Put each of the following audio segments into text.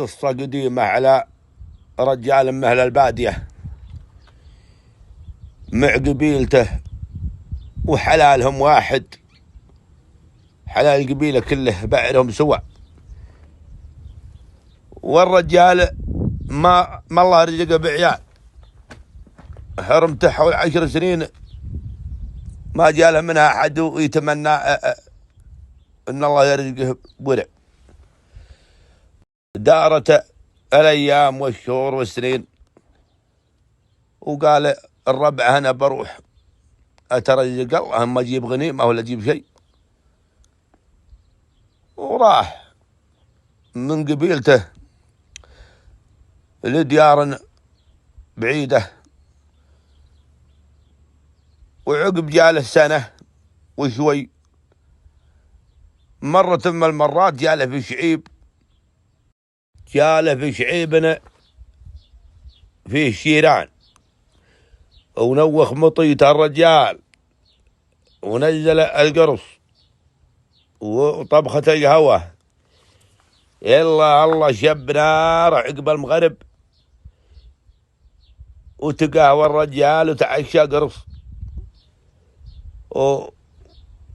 قصة قديمة على رجال من أهل البادية مع قبيلته وحلالهم واحد، حلال القبيلة كله بعرهم سوا. والرجال ما الله رزقه بعيال، حرمته حول 10 سنين ما جاله منها أحد ويتمنى أن الله يرزقه بورع. دارت الأيام والشهور والسنين، وقال الربع أنا بروح أترزق الله، أما أجيب غنيمة ولا أجيب شيء. وراح من قبيلته لديار بعيدة، وعقب جاله سنة وشوي، مرة من المرات جاله في شعيب، جاله في شعيبنا فيه شيران، ونوخ مطيته الرجال ونزل القرص وطبخة القهوة. يلا الله شب نار عقب المغرب، وتقهوى الرجال وتعشى قرص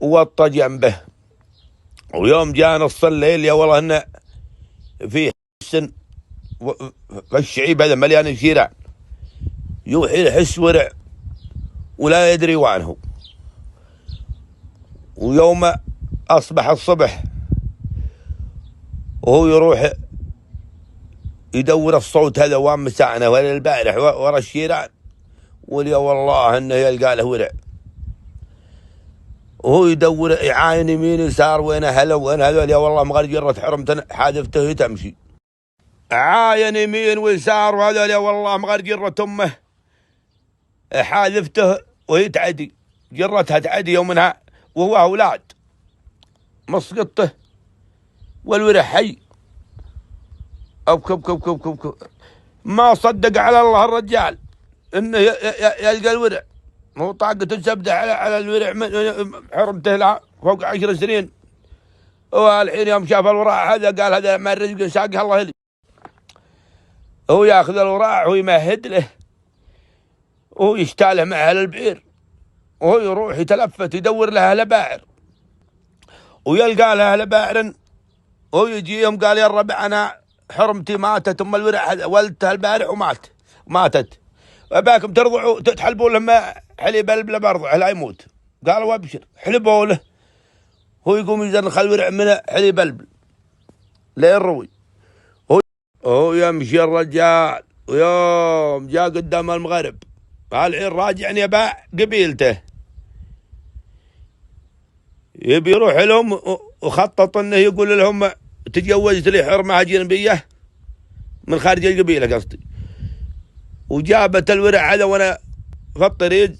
ووطى جنبه. ويوم جاء نص الليل يا والله انه فيه حسن فالشعيب هذا مليان شيران، يوحي الحس ورع ولا يدري وعنه. ويوم أصبح الصبح وهو يروح يدور الصوت هذا وام مساعنا ولا البارح ورا الشيران، وليا والله انه يلقى له ورع، وهو يدور يعاين يمين يسار وين هلا وين هذول. يا والله مغير جرة حرمتنا حادثته تمشي، عاين يمين ويسار وهذول يا والله مغير جرة امه حادثته وهي تعدي، جرتها تعدي يومها وهو اولاد مسقطه والورع حي. أبكب ما صدق على الله الرجال انه يلقى الورع، مو طاقته الزبده على الورع حرمته لها فوق 10 سنين. والحين يوم شاف الوراع هذا قال هذا ما الرزق ساقها الله لي، هو ياخذ الوراع ويمهد له وهو يشتاله مع اهل البعير، وهو يروح يتلفت يدور له اهل باعر ويلقى له اهل باعر، وهو يجيهم قال يا الربع انا حرمتي ماتت، ام الورع ولدتها البارح ماتت، اباكم ترضعوا تحلبوا له حليب البلا برضعه لا يموت. قالوا ابشر، حلبوا له، هو يقوم يزنخ الورع من حليب البل لا يروي. هو يمشي الرجال، ويوم جاء قدام المغرب الحين راجع يباع قبيلته، يبي يروح لهم وخطط انه يقول لهم تجوزت لي حرمه اجنبيه من خارج القبيله قصدي، وجابت الورع هذا وانا في الطريق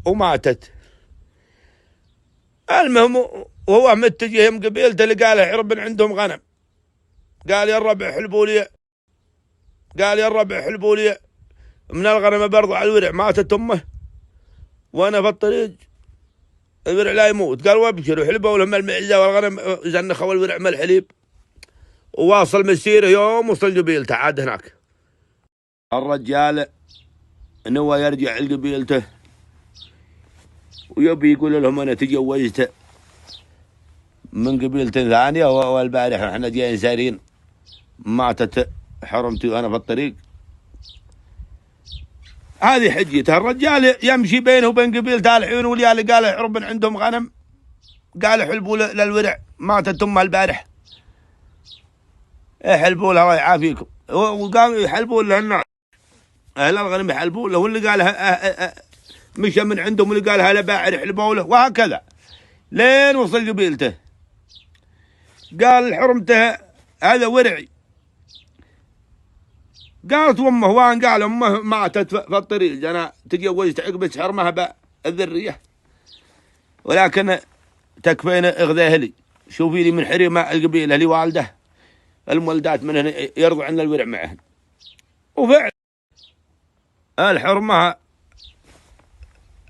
وماتت. المهم وهو متجه يم قبيلته لقى له حرب عندهم غنم، قال يا الربع حلبوا لي، قال يا الربع حلبوا لي من الغنم برضو على الورع، ماتت امه وانا في الطريق الورع لا يموت. قال وابشروا، حلبوا لهم المعزه والغنم زنخوا الورع من الحليب، وواصل مسيره. يوم وصل قبيلته عاد هناك الرجال نوى يرجع لقبيلته ويبي يقول لهم انا تجوزت من قبيلة ثانية، والبارح احنا جايين سارين ماتت حرمتي وانا في الطريق. هذه حجته. الرجال يمشي بينه وبين قبيلته الحين، وليالي قال حرب عندهم غنم، قال حلبوا للورع ماتت امها البارح، حلبوا لها الله يعافيكم. وقاموا يحلبوا لها الناس، اهل الغنم يحلبوا له، واللي قالها مشى من عندهم واللي قالها لباعر يحلبوا له، وهكذا لين وصل قبيلته. قال حرمته هذا ورعي، قالت امه وان، قال امه ماتت في الطريق، انا تجوزت عقبة حرمها بالذريه ولكن تكفينا اغذيه لي، شوفي لي من حريمه القبيله لي والده المولدات من هنا يرضع عن الورع معهن. وفعلا الحرمه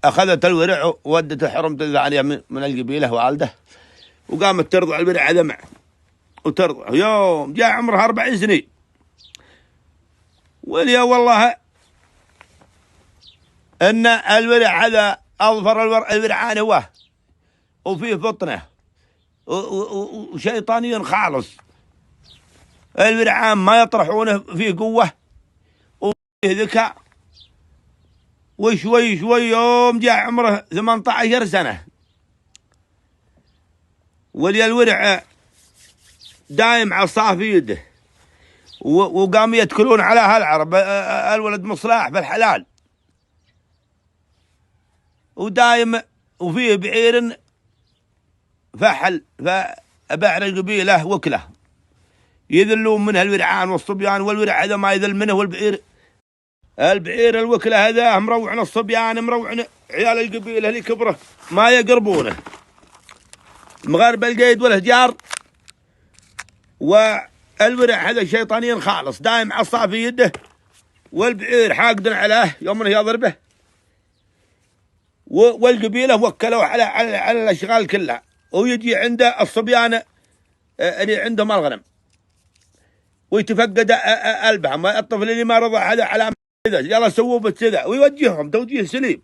اخذت الورع وودت حرمته الثانيه من القبيله والده، وقامت ترضع الورع هذا معه وترضع. يوم جاء عمرها 4 سنين وليا والله ان الورع هذا اظفر الورعان هو وفيه فطنه وشيطاني خالص. الورعان ما يطرحونه فيه قوه وفيه ذكاء، وشوي شوي يوم جاء عمره 18 سنه ولي الورع دايم عصاه في يده، وقام يتكلون على هالعرب الولد مصلاح بالحلال، ودايم وفيه بعير فحل فبعر القبيله وكله يذلون منها الورعان والصبيان، والورع هذا ما يذل منه، البعير الوكله هذا مروعن الصبيان، مروعن عيال القبيله اللي كبره ما يقربونه، مغرب القيد والهجار. والورع هذا شيطانين خالص دايم عصا في يده، والبعير حاقد عليه يوم انه يضربه، والقبيله وكلوا على الاشغال كلها، ويجي عنده الصبيان اللي عندهم الغنم ويتفقد البهم، الطفل اللي ما رضع هذا على كذا يلا سووا بكذا، ويوجههم توجيه سليم،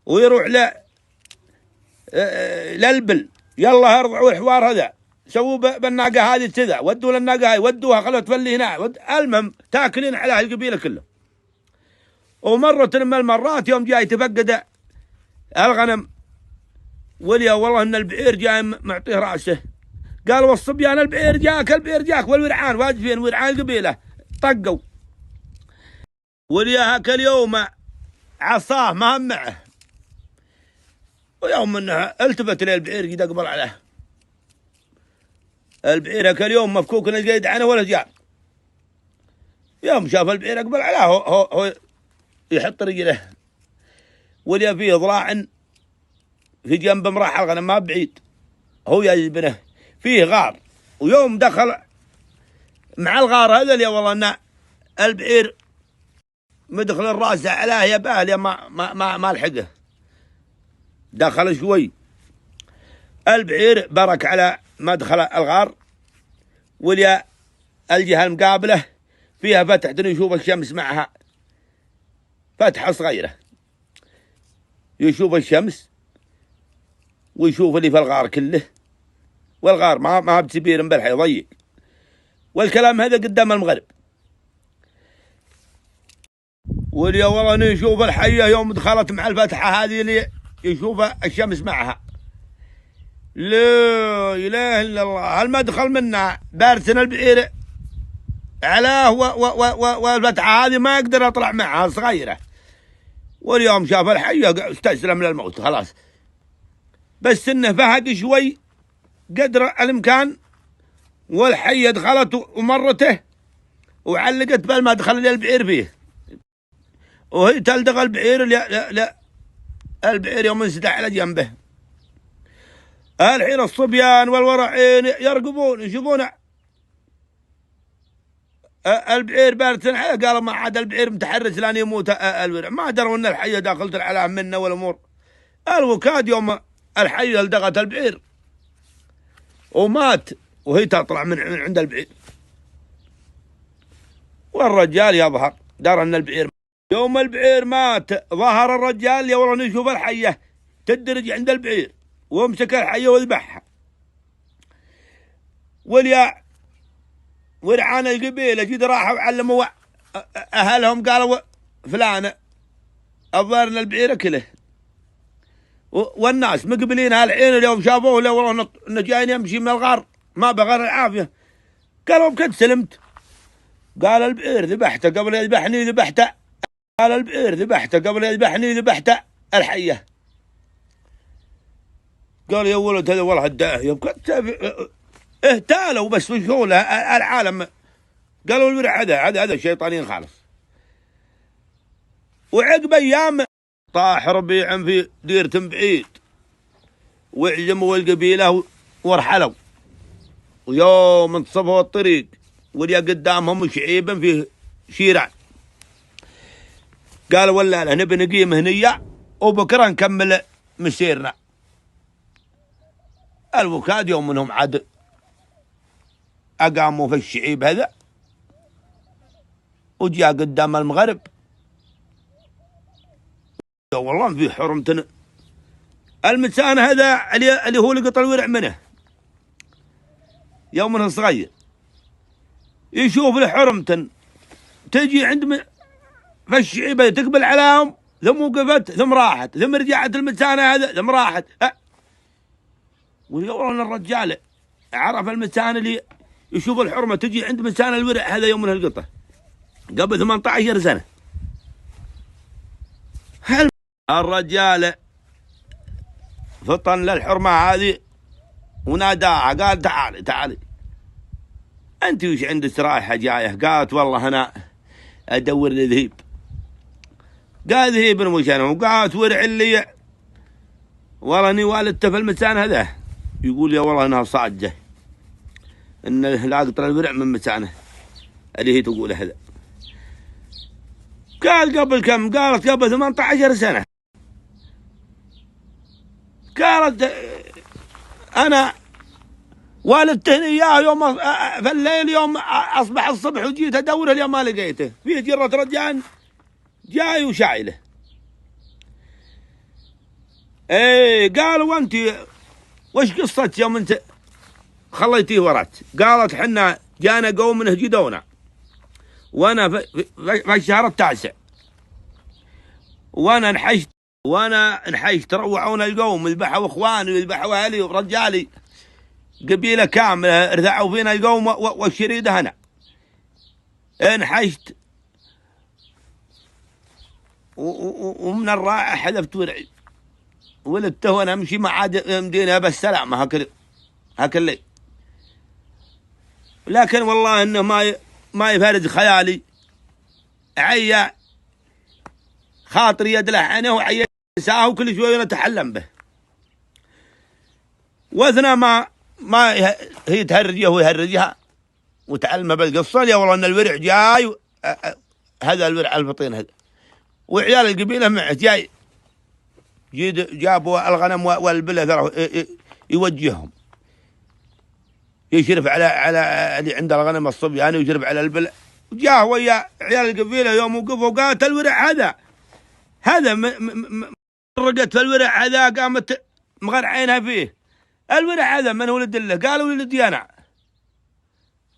ويروح للبل يلا ارضعوا الحوار هذا، سووا بالناقه هذه كذا، ودوا للناقه هاي، ودوها خلوا تفلي هنا، المهم تاكلين على القبيله كله. ومرة من المرات يوم جاي يتفقد الغنم وليا والله ان البعير جاي معطيه راسه، قال والصبيان البعير جاك والورعان واقفين، ورعان القبيله طقوا وليا هاك اليوم عصاه ما هم معه، ويوم انه التفت الى البعير قد اقبل عليه، البعير هاك اليوم مفكوك القيد عنه ولا جاء، يوم شاف البعير اقبل عليه هو يحط رجله وليا فيه ضراع في جنب مراح الغنم ما بعيد، هو يجبنه فيه غار، ويوم دخل مع الغار هذا اللي والله ان البعير مدخل الراس عليه يا باهل ما لحقه، دخل شوي البعير برك على مدخل الغار، وليا الجهه المقابله فيها فتحة يشوف الشمس معها فتحة صغيرة، يشوف الشمس ويشوف اللي في الغار كله، والغار ما بسبير مبلح يضيق، والكلام هذا قدام المغرب. واليا والله يشوف الحية يوم دخلت مع الفتحة هذه اللي يشوف الشمس معها، لا إله إلا الله، المدخل منها بارسن البعير علاه والفتحة هذه ما يقدر يطلع معها صغيرة، واليوم شاف الحية استسلم للموت خلاص، بس انه فهد شوي قدر الامكان، والحية دخلت ومرته وعلقت بالمدخل اللي البعير فيه، وهي تلدغ البعير لا البعير يوم انسدح على جنبه. الحين الصبيان والورعين يرقبون يشوفون البعير بارتن عليه، قالوا ما عاد البعير متحرس لان يموت الورع، ما دروا ان الحية داخلت العلام منه والامور. الوكاد يوم الحية لدغت البعير ومات وهي تطلع من عند البعير، والرجال يظهر درى ان البعير يوم البعير مات، ظهر الرجال يا والله نشوف الحية تدرج عند البعير وامسك الحية وذبحها، واليا ورعان القبيلة جد راحوا علموا اهلهم قالوا فلان الظاهر ان البعير كله، والناس مقبلين هالحين اليوم شافوه لو والله انه جاي يمشي من الغار ما بغار العافية، قالوا بكد سلمت، قال البعير ذبحته قبل يذبحني ذبحته، قال البعير ذبحته قبل يذبحني ذبحته الحية، قال يا ولد هذا والله الداهية بكد اهتالوا بس وشغل العالم، قالوا الورع هذا شيطانين خالص. وعقب ايام طاح ربيع في ديرة بعيد وعجموا القبيلة ورحلوا، ويوم انتصفوا الطريق وليا قدامهم شعيب فيه شيران، قالوا ولا نبي نقيم هنية وبكرة نكمل مسيرنا. الوكاد يوم منهم عاد أقاموا في الشعيب هذا وجاء قدام المغرب والله في حرمتنا المتسان هذا اللي هو لقط الورع منه يومنا صغير يشوف الحرمتن تجي عند فالشعيبة تقبل عليهم ثم وقفت ثم راحت ثم رجعت المتسانة هذا ثم راحت والله الرجال عرف المتسانة اللي يشوف الحرمة تجي عند متسانة الورع هذا يومنا القطة قبل 18 سنة. الرجال فطن للحرمة هذه وناداها قال تعالي تعالي انت وش عندك رايحة جاية؟ قالت والله انا ادور لي ذهيب. قال ذهيب وش انا؟ وقالت ورع اللي والله اني والدته في المتسان هذا يقول يا والله انها صاجة ان لاقط الورع من متسانه اللي هي تقول هذا. قال قبل كم؟ قالت قبل 18 سنة. قالت انا والدتني اياه يوم في الليل يوم اصبح الصبح وجيت ادوره اليوم ما لقيته فيه جرة رجال جاي وشايله. ايه قالوا وانت وش قصة يوم انت خليتيه وراك؟ قالت حنا جانا قوم نهجدونا وانا في الشهر التاسع وانا نحشت روعونا القوم يذبحوا اخواني ويذبحوا اهلي ورجالي قبيله كامله رثعوا فينا القوم والشريده هنا انحشت ومن الرائع حذفت ورعي ولدته وانا امشي ما عاد يمدينها بالسلامه هكذا. لكن والله انه ما يفرج خيالي عيا خاطري يدلع عينه وعيا ساه وكل شويه نتحلم به واثناء ما هي تهرجه ويهرجها وتعلم بالقصه يا والله ان الورع جاي هذا الورع الفطين هذا وعيال القبيله معه جاي جابوا الغنم والبله يوجههم يشرف على اللي عند الغنم الصبياني ويشرف على البله وجاه ويا عيال القبيله يوم وقفوا قالت الورع هذا رقت في الورع هذا قامت مغرعينها فيه. الورع هذا من ولد له؟ قالوا ولدي انا.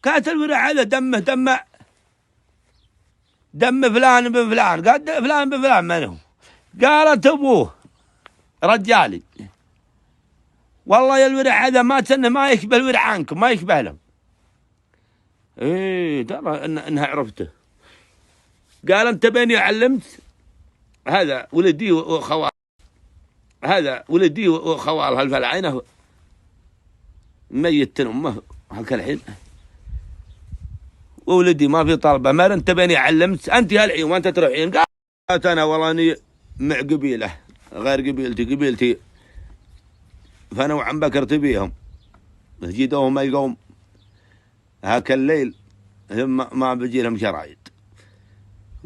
قالت الورع هذا دم فلان بن فلان. قال فلان بن فلان من هو؟ قالت ابوه رجالي والله يا الورع هذا ما تسنه ما يشبه الورع عنكم ما يشبه لهم. ايه ترى انها عرفته. قال انت بيني علمت هذا ولدي وخوال هذا ولدي وخوال هالفلعينه ميت امه هكا الحين وولدي ما في طلبه ما انت بيني علمت انت هالحين وانت تروحين. قالت انا والله اني مع قبيله غير قبيلتي فانا وعم بكر تبيهم جيدوهم القوم هاك الليل ثم ما بجي لهم شرايط.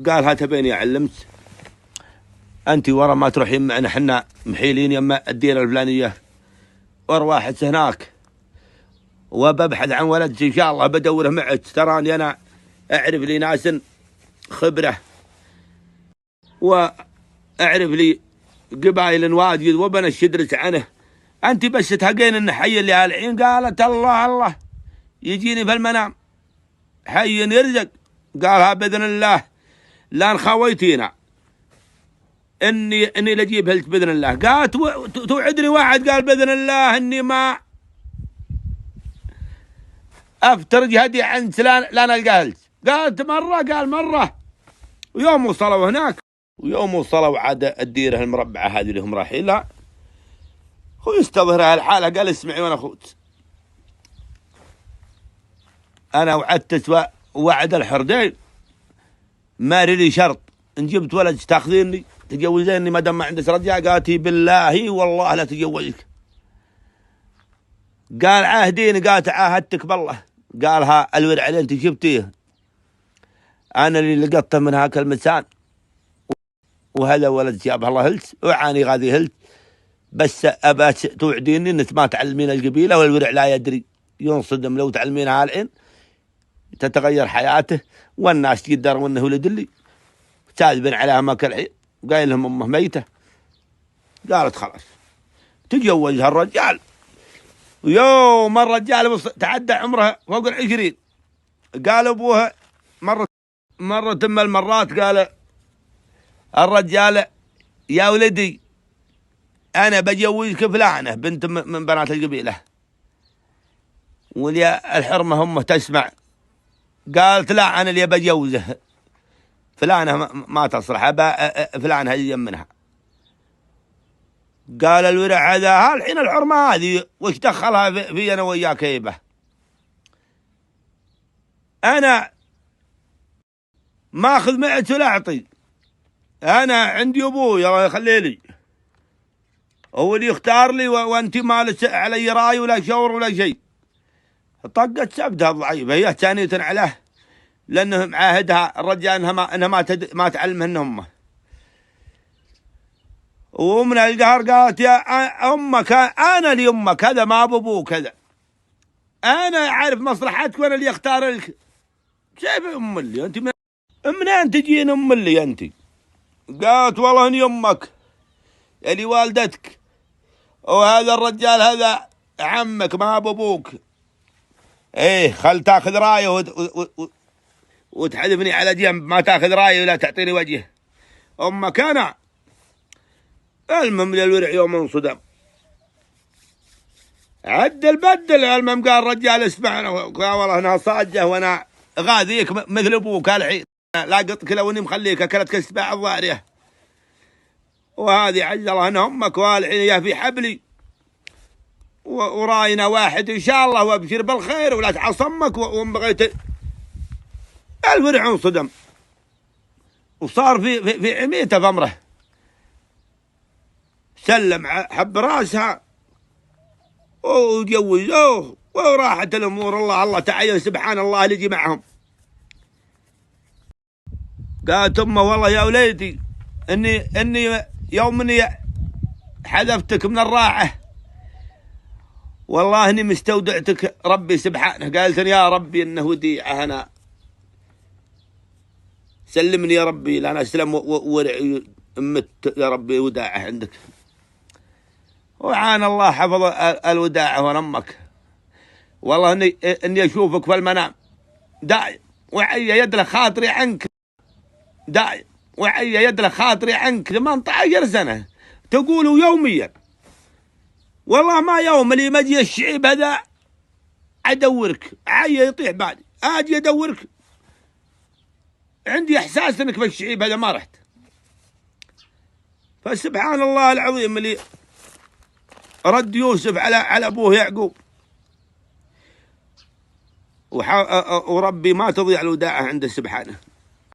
قال هات بيني علمت انت ورا ما تروحين معنا حنا محيلين يما الديره الفلانيه ورا واحد هناك وببحث عن ولد ان شاء الله بدوره معك تراني انا اعرف لي ناس خبره واعرف لي قبائل واجد وبنشد لك عنه انت بس تهقين ان حي اللي الحين. قالت الله يجيني في المنام حي يرزق. قالها باذن الله لان خويتينا اني لجيب هلت باذن الله. قالت توعدني واحد؟ قال باذن الله اني ما افتر جهدي عن لا نلقى هلت. قالت مره؟ قال مره. ويوم وصلوا هناك ويوم وصلوا عاد الديره المربعه هذه اللي هم رايحين لها هو يستظهر هالحاله. قال اسمعي وانا اخوت انا وعدتك وعد الحردين ما لي شرط ان جبت ولد تاخذيني تجوزيني ما دام ما عندك رجال. قالت بالله والله لا تجوزك. قال عاهديني. قالت عاهدتك بالله. قالها الورع اللي انت جبتيه انا اللي لقطته من هاك المتسان وهذا ولد جابه الله هلت وعاني غادي هلت بس ابى توعديني انك ما تعلمين القبيله والورع لا يدري ينصدم لو تعلمينها الحين تتغير حياته، والناس يقدرون انه ولد لي كاذبين عليها ما كالحين، قايل لهم امه ميته. قالت خلاص تجوزها الرجال. ويوم الرجال تعدى عمره فوق 20، قال ابوها مرة من المرات، قال الرجال يا ولدي انا بجوزك فلانه بنت من بنات القبيله، واليا الحرمه هم تسمع. قالت لا انا اللي بجوزه فلانه ما تصلح، فلانه هي منها. قال الورع هذا الحين الحرمه هذه وش دخلها في انا وياك يبه؟ انا ما اخذ معك ولا اعطي، انا عندي ابوي الله يخلي لي هو اللي يختار لي، وانت مالك علي راي ولا شور ولا شيء. طقت سبدها ضعيفه هي ثانيه عليه، لانه معاهدها الرجال انها ما تعلمهن امه. ومن القهر قالت يا امك انا اللي امك هذا ما بابوك هذا، انا عارف مصلحتك وانا اللي اختار لك. كيف ام اللي انت منين تجين ام اللي انت؟ قالت والله اني امك اللي والدتك، وهذا الرجال هذا عمك ما بابوك. ايه خل تاخذ رايه وتحذفني على جنب، ما تاخذ رايه ولا تعطيني وجه امك انا. المهم للورع يوم انصدم، عدل بدل. المهم قال الرجال اسمعنا، والله انا صاجه وانا غاذيك مثل ابوك الحين، لاقطك لو اني مخليك اكلتك السباع الضاريه، وهذه عجل الله ان امك والحين هي في حبلي، وراينا واحد ان شاء الله، وابشر بالخير ولا تعصمك وان بغيت. الورع انصدم وصار في عميته في امره، سلم حب راسها وجوزوه وراحت الامور. الله تعين سبحان الله اللي يجي معهم. قالت امه والله يا وليدي اني يوم اني حذفتك من الراعه والله اني مستودعتك ربي سبحانه. قالت يا ربي انه وديعه، انا سلمني يا ربي لان اسلم ورع مت يا ربي وداعه عندك. وعان الله حفظ الوداعه ونمك. والله اني اشوفك في المنام داعي وعي يدلك خاطري عنك، داعي وعي يدلك خاطري عنك 18 سنه تقولوا يوميا. والله ما يوم اللي مجي الشعيب هذا ادورك عي يطيح بعدي، اجي ادورك عندي احساس انك بالشعيب هذا ما رحت. فسبحان الله العظيم اللي رد يوسف على ابوه يعقوب، وربي ما تضيع الوداعه عنده سبحانه.